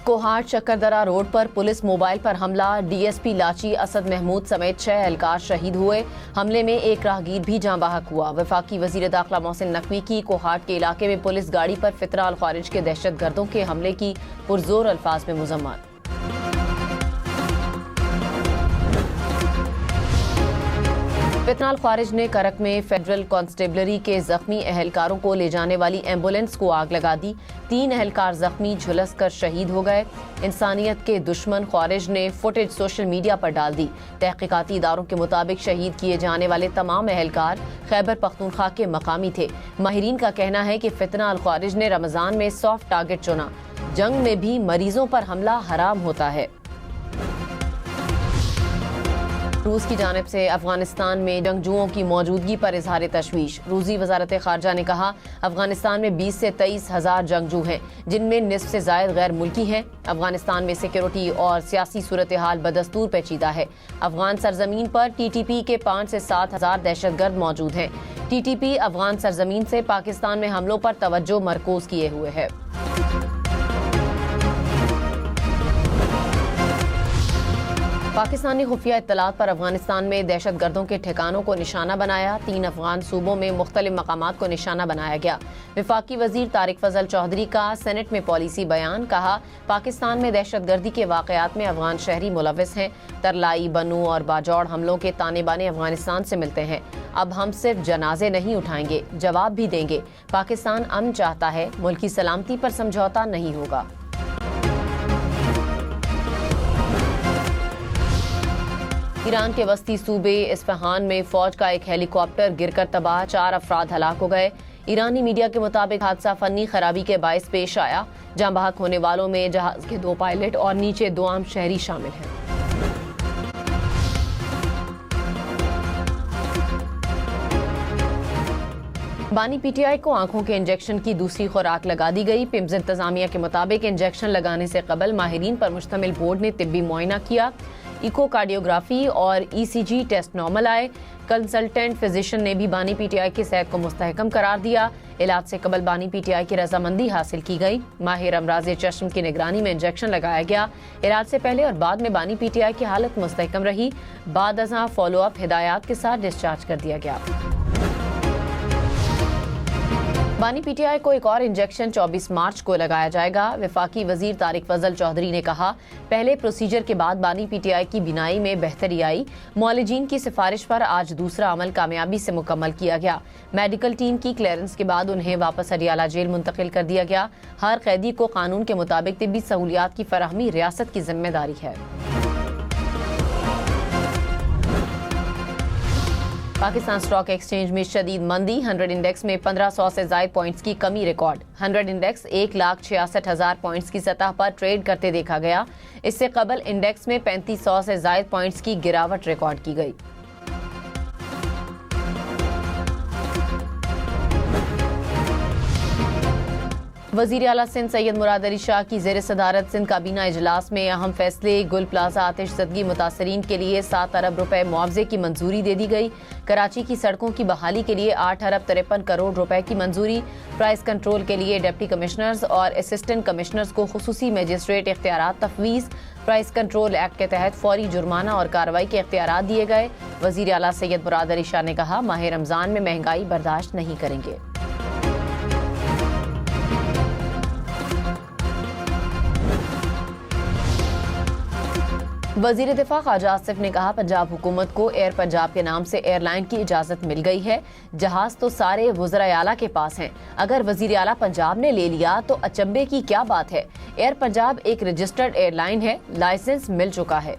Kohat चक्करदरा road पर police mobile पर हमला, डीएसपी लाची असद महमूद समेत 6 एहलकार शहीद हुए। हमले में एक राहगीर भी जाँ बहक हुआ। वफाकी वजीर दाखिला मोहसिन नकवी की कोहाट के इलाके में पुलिस गाड़ी पर फितरा अल खारिज के दहशतगर्दों के हमले की पुरजोर अल्फाज में मजम्मत। फितना अल खारिज ने करक में फेडरल कांस्टेबलरी के जख्मी एहलकारों को ले जाने वाली एम्बुलेंस को आग लगा दी। 3 एहलकार जख्मी झुलस कर शहीद हो गए। इंसानियत के दुश्मन खारिज ने फुटेज सोशल मीडिया पर डाल दी। तहकीकाती इदारों के मुताबिक शहीद किए जाने वाले तमाम एहलकार खैबर पख्तूनख्वा के मकामी थे। माहिरीन का कहना है कि फितना अल खारिज ने रमजान में सॉफ्ट टारगेट चुना। जंग में भी मरीजों पर हमला हराम होता है। रूस की जानिब से अफगानिस्तान में जंगजुओं की मौजूदगी पर इजहार तशवीश। रूसी वजारत खारजा ने कहा, अफगानिस्तान में 20 से 23 हजार जंगजू हैं, जिनमें निस्फ से जायद गैर मुल्की हैं। अफगानिस्तान में सिक्योरिटी और सियासी सूरत हाल बदस्तूर पेचीदा है। अफगान सरजमीन पर TTP के 5 से 7 हजार दहशतगर्द मौजूद हैं। TTP अफगान सरजमीन से पाकिस्तान में हमलों पर तवज्जो मरकूज किए हुए है। पाकिस्तानी खुफिया इत्तलात पर अफगानिस्तान में दहशतगर्दों के ठिकानों को निशाना बनाया। 3 अफगान सूबों में मुख्तलिफ मकामात को निशाना बनाया गया। वफाकी वजीर तारिक फजल चौधरी का सेनेट में पॉलिसी बयान। कहा, पाकिस्तान में दहशतगर्दी के वाकयात में अफगान शहरी मुलविस हैं। तरलाई, बनू और बाजौड़ हमलों के ताने बाने अफगानिस्तान से मिलते हैं। अब हम सिर्फ जनाजे नहीं उठाएंगे, जवाब भी देंगे। पाकिस्तान अमन चाहता है, मुल्क की सलामती पर समझौता नहीं होगा। ईरान के वस्ती सूबे इस्फहान में फौज का एक हेलीकॉप्टर गिरकर तबाह, 4 अफराद हलाक हो गए। ईरानी मीडिया के मुताबिक हादसा फनी खराबी के बायस पेश आया। जाँ बहक होने वालों में जहाज के 2 पायलट और नीचे 2 आम शहरी शामिल हैं। बानी PTI को आंखों के इंजेक्शन की दूसरी खुराक लगा दी गई। पिम्स इंतजामिया के मुताबिक इंजेक्शन लगाने से कबल माहिरीन पर मुश्तमिल बोर्ड ने तिब्बी मुआयना किया। इकोकार्डियोग्राफी और ECG टेस्ट नॉर्मल आए। कंसल्टेंट फिजिशियन ने भी बानी PTI की सेहत को मुस्तहकम करार दिया। इलाज से कबल बानी PTI की रजामंदी हासिल की गई। माहिर अमराज चश्म की निगरानी में इंजेक्शन लगाया गया। इलाज से पहले और बाद में बानी PTI की हालत मुस्तहकम रही। बाद अज़ां फॉलोअप हिदायत के साथ डिस्चार्ज कर दिया गया। बानी PTI को एक और इंजेक्शन 24 मार्च को लगाया जाएगा। वफाकी वजीर तारिक फजल चौधरी ने कहा, पहले प्रोसीजर के बाद बानी PTI की बिनाई में बेहतरी आई। मुआलिजीन की सिफारिश पर आज दूसरा अमल कामयाबी से मुकम्मल किया गया। मेडिकल टीम की क्लियरेंस के बाद उन्हें वापस अडियाला जेल मुंतकिल कर दिया गया। हर कैदी को कानून के मुताबिक तिब्बी सहूलियात की फराहमी रियासत की जिम्मेदारी है। पाकिस्तान स्टॉक एक्सचेंज में शदीद मंदी, 100 इंडेक्स में 1500 से ज्यादा पॉइंट्स की कमी रिकॉर्ड। 100 इंडेक्स 1,66,000 पॉइंट्स की सतह पर ट्रेड करते देखा गया। इससे कबल इंडेक्स में 3500 से ज्यादा पॉइंट्स की गिरावट रिकॉर्ड की गई। वजीर आला सिंध सैयद मुराद अली शाह की जेर सदारत सिंध काबीना इजलास में अहम फैसले। गुल प्लाजा आतिशज़दगी मुतासरीन के लिए 7 अरब रुपए मुआवजे की मंजूरी दे दी गई। कराची की सड़कों की बहाली के लिए 8 अरब 53 करोड़ रुपए की मंजूरी। प्राइस कंट्रोल के लिए डिप्टी कमिश्नर्स और असिस्टेंट कमिश्नर्स को खुसूसी मजिस्ट्रेट इख्तियारात तफवीज़। प्राइस कंट्रोल एक्ट के तहत फौरी जुर्माना और कार्रवाई के इख्तियारात दिए गए। वजीर आला सैयद मुराद अली शाह ने कहा, माह रमजान में महंगाई बर्दाश्त नहीं करेंगे। वजीर दिफा ख्वाजा आसिफ ने कहा, पंजाब हुकूमत को एयर पंजाब के नाम से एयरलाइन की इजाजत मिल गई है। जहाज तो सारे वज़राए आला के पास हैं। अगर वजीर आला पंजाब ने ले लिया तो अचंभे की क्या बात है। एयर पंजाब एक रजिस्टर्ड एयरलाइन है, लाइसेंस मिल चुका है।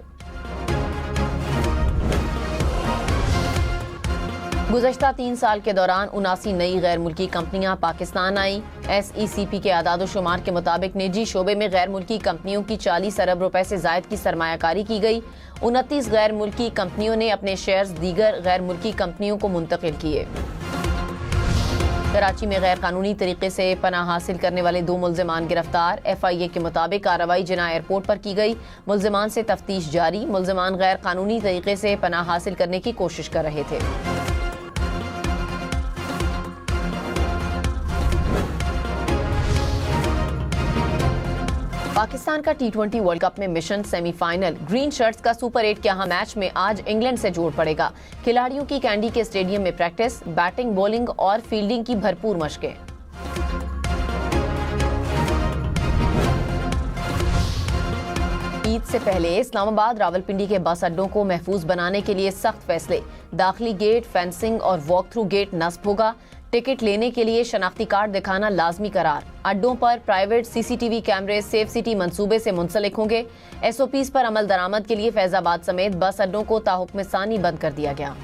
गुज़श्ता 3 साल के दौरान 79 नई गैर मुल्की कंपनियां पाकिस्तान आई। SECP के आदाद-ओ-शुमार के मुताबिक निजी शोबे में गैर मुल्की कंपनियों की 40 अरब रुपए से जायद की सरमायाकारी की गई। 29 गैर मुल्की कंपनियों ने अपने शेयर्स दीगर गैर मुल्की कंपनियों को मुंतकिल किए। कराची में गैर कानूनी तरीके से पनाह हासिल करने वाले 2 मुल्जिमान गिरफ्तार। FIA के मुताबिक कार्रवाई जिना एयरपोर्ट पर की गई। मुल्जिमान से तफ्तीश जारी। मुल्जिमान गैर कानूनी तरीके से पनाह हासिल करने की कोशिश कर रहे थे। पाकिस्तान का T20 वर्ल्ड कप में मिशन सेमीफाइनल। ग्रीन शर्ट्स का सुपर 8 के यहाँ मैच में आज इंग्लैंड से जोड़ पड़ेगा। खिलाड़ियों की कैंडी के स्टेडियम में प्रैक्टिस, बैटिंग, बॉलिंग और फील्डिंग की भरपूर मशकें। ईद से पहले इस्लामाबाद रावलपिंडी के बस अड्डों को महफूज बनाने के लिए सख्त फैसले। दाखिली गेट, फेंसिंग और वॉक थ्रू गेट नस्ब होगा। टिकट लेने के लिए शनाख्ती कार्ड दिखाना लाजमी करार। अड्डों पर प्राइवेट CCTV कैमरे सेफ सिटी मंसूबे से मुंसलिक होंगे। SOPs पर अमल दरामद के लिए फैजाबाद समेत बस अड्डों को ताहुक्म सानी बंद कर दिया गया।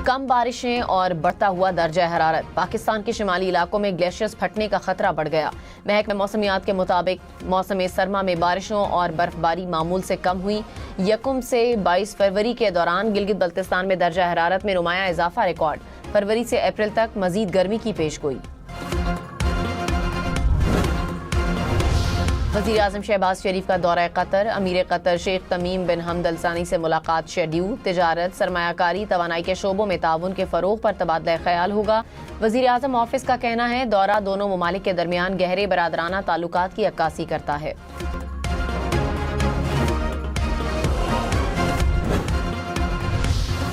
कम बारिशें और बढ़ता हुआ दर्जा हरारत। पाकिस्तान के शिमाली इलाकों में ग्लेशियर्स फटने का खतरा बढ़ गया। महकमे मौसमियात के मुताबिक मौसम सरमा में बारिशों और बर्फबारी मामूल से कम हुई। 1 से 22 फरवरी के दौरान गिलगित बल्तिस्तान में दर्जा हरारत में नुमाया इजाफा रिकॉर्ड। फरवरी से अप्रैल तक मजीद गर्मी की पेशगोई। वज़ीर आज़म शहबाज शरीफ का दौरा कतर। अमीर कतर शेख तमीम बिन हमद अल सानी से मुलाकात शेड्यूल। तिजारत, सरमायाकारी, तवानाई के शोबों में ताउन के फरोग पर तबादला ख्याल होगा। वज़ीर आज़म ऑफिस का कहना है दौरा दोनों ममालिक के दरमियान गहरे बरादराना ताल्लुकात की अक्कासी करता है।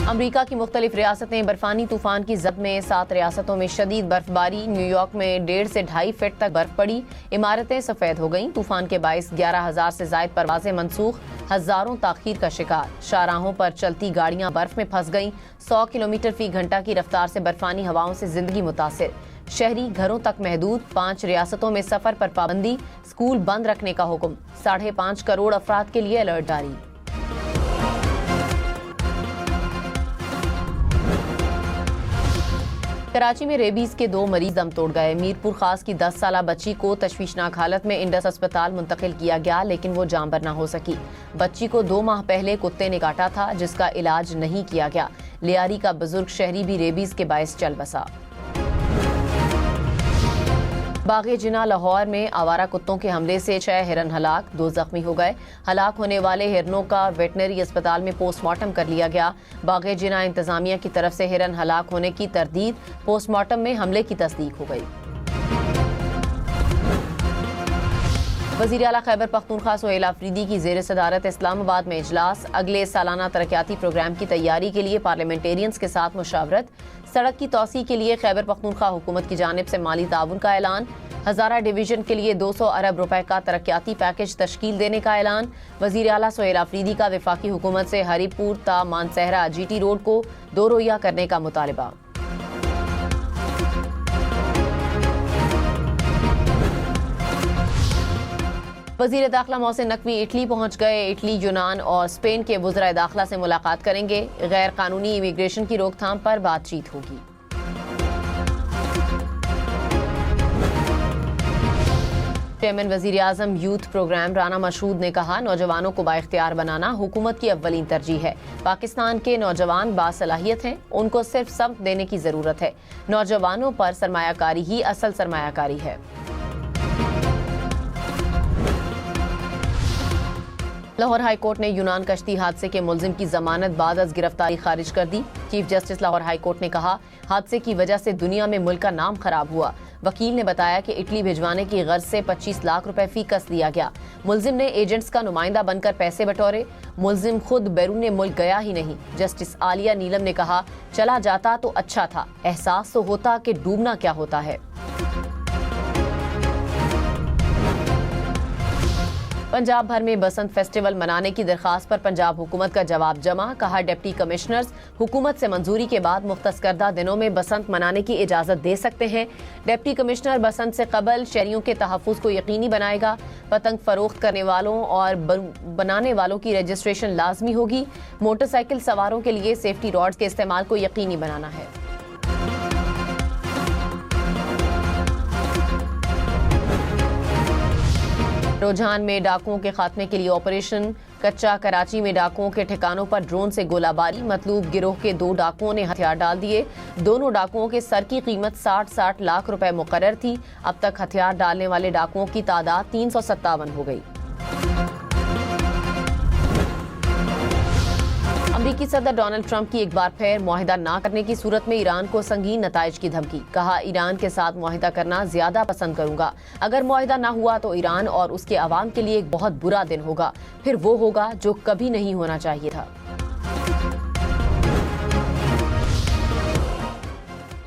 अमरीका की मुख्तलिफ रियासतें बर्फानी तूफान की जद में। 7 रियासतों में शदीद बर्फबारी। न्यूयॉर्क में 1.5 से 2.5 फीट तक बर्फ पड़ी। इमारतें सफेद हो गईं। तूफान के बाइस 11,000 से जायद परवाजें मनसूख। हजारों ताखीर का शिकार। शाहराहों पर चलती गाड़ियां बर्फ में फंस गईं। 100 किलोमीटर फी घंटा की रफ्तार से बर्फानी हवाओं से जिंदगी मुतासिर। शहरी घरों तक महदूद। 5 रियासतों में सफर पर पाबंदी। स्कूल बंद रखने का हुक्म। 5.5 करोड़ अफराद के लिए अलर्ट जारी। कराची में रेबीज के 2 मरीज दम तोड़ गए। मीरपुर खास की 10 साला बच्ची को तशवीशनाक हालत में इंडस अस्पताल मुंतकिल किया गया, लेकिन वो जांबर न हो सकी। बच्ची को 2 माह पहले कुत्ते ने काटा था, जिसका इलाज नहीं किया गया। लियारी का बुजुर्ग शहरी भी रेबीज के बायस चल बसा। बागे जिना लाहौर में आवारा कुत्तों के हमले से 6 हिरन हलाक, 2 जख्मी हो गए। हलाक होने वाले हिरनों का वेटनरी अस्पताल में पोस्टमार्टम कर लिया गया। बागे जिना इंतजामिया की तरफ से हिरन हलाक होने की तरदीद, पोस्टमार्टम में हमले की तस्दीक हो गई। वज़ीर आला खैबर पख्तूनख्वा सुहेल आफरीदी की ज़ेर सदारत इस्लामाबाद में इजलास। अगले सालाना तरक्याती प्रोग्राम की तैयारी के लिए पार्लियामेंटेरियंस के साथ मुशावरत। सड़क की तोसी के लिए खैबर पख्तूनख्वा हुकूमत की जानिब से माली ताउन का ऐलान। हज़ारा डिवीजन के लिए 200 अरब रुपए का तरक्याती पैकेज तश्कील देने का ऐलान। वज़ीर आला सुहेल आफरीदी का वफाकी हुकूमत से हरीपुर ता मानसहरा GT रोड को 2 रोइया करने का मुतालबा। वज़ीर दाखिला मोहसिन नकवी इटली पहुंच गए। इटली, यूनान और स्पेन के वज़राए दाखिला से मुलाकात करेंगे। गैर कानूनी इमिग्रेशन की रोकथाम पर बातचीत होगी। चेयरमैन वज़ीर आज़म यूथ प्रोग्राम राना मशहूद ने कहा, नौजवानों को बाइख्तियार बनाना हुकूमत की अव्वलीन तरजीह है। पाकिस्तान के नौजवान बासलाहियत हैं, उनको सिर्फ समत देने की जरूरत है। नौजवानों पर सरमायाकारी ही असल सरमायाकारी है। लाहौर हाई कोर्ट ने यूनान कश्ती हादसे के मुलजिम की जमानत बाद अज गिरफ्तारी खारिज कर दी। Chief justice Lahore high court ने कहा, हादसे की वजह से दुनिया में मुल्क का नाम खराब हुआ। वकील ने बताया कि इटली भिजवाने की गर्ज से 25 लाख रुपए फी कस दिया गया। मुलजिम ने एजेंट्स का नुमाइंदा बनकर पैसे बटोरे। मुलजिम खुद बैरून मुल्क गया ही नहीं। जस्टिस आलिया नीलम ने कहा, चला जाता तो अच्छा था, एहसास तो होता कि डूबना क्या होता है। पंजाब भर में बसंत फेस्टिवल मनाने की दरखास्त पर पंजाब हुकूमत का जवाब जमा। कहा, डिप्टी कमिश्नर्स हुकूमत से मंजूरी के बाद मुख्तस करदा दिनों में बसंत मनाने की इजाजत दे सकते हैं। डिप्टी कमिश्नर बसंत से कबल शहरियों के तहफ़्फ़ुज़ को यकीनी बनाएगा। पतंग फरोख्त करने वालों और बनाने वालों की रजिस्ट्रेशन लाजमी होगी। मोटरसाइकिल सवारों के लिए सेफ्टी रॉड्स के इस्तेमाल को यकीनी बनाना है। रुझान में डाकुओं के खात्मे के लिए ऑपरेशन कच्चा। कराची में डाकुओं के ठिकानों पर ड्रोन से गोलाबारी। मतलूब गिरोह के 2 डाकुओं ने हथियार डाल दिए। दोनों डाकुओं के सर की कीमत 60-60 लाख रुपए मुकर्रर थी। अब तक हथियार डालने वाले डाकुओं की तादाद 357 हो गई। अमरीकी सदर डोनाल्ड ट्रंप की एक बार फिर मुआहिदा ना करने की सूरत में ईरान को संगीन नताइज की धमकी। कहा, ईरान के साथ मुआहिदा करना ज्यादा पसंद करूंगा। अगर मुआहिदा ना हुआ तो ईरान और उसके अवाम के लिए एक बहुत बुरा दिन होगा। फिर वो होगा जो कभी नहीं होना चाहिए था।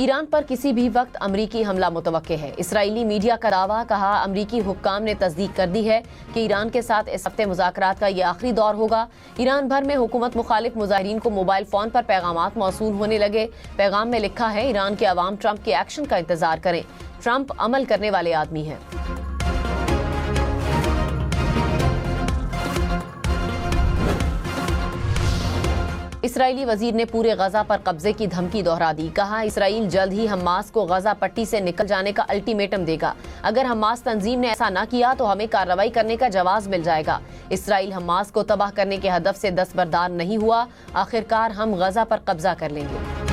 ईरान पर किसी भी वक्त अमरीकी हमला मुतवक्के है। इसराइली मीडिया का दावा। कहा, अमरीकी हुक्काम ने तस्दीक कर दी है कि ईरान के साथ इस हफ्ते मुज़ाकरात का ये आखिरी दौर होगा। ईरान भर में हुकूमत मुखालिफ मुजाहिरीन को मोबाइल फोन पर पैगामात मौसूल होने लगे। पैगाम में लिखा है, ईरान के अवाम ट्रंप के एक्शन का इंतजार करें। ट्रंप अमल करने वाले आदमी हैं। इसराइली वजीर ने पूरे गजा पर कब्जे की धमकी दोहरा दी। कहा, इसराइल जल्द ही हमास को गजा पट्टी से निकल जाने का अल्टीमेटम देगा। अगर हमास तंजीम ने ऐसा न किया तो हमें कार्रवाई करने का जवाब मिल जाएगा। इसराइल हमास को तबाह करने के हदफ से दस्तबरदार नहीं हुआ। आखिरकार हम गजा पर कब्जा कर लेंगे।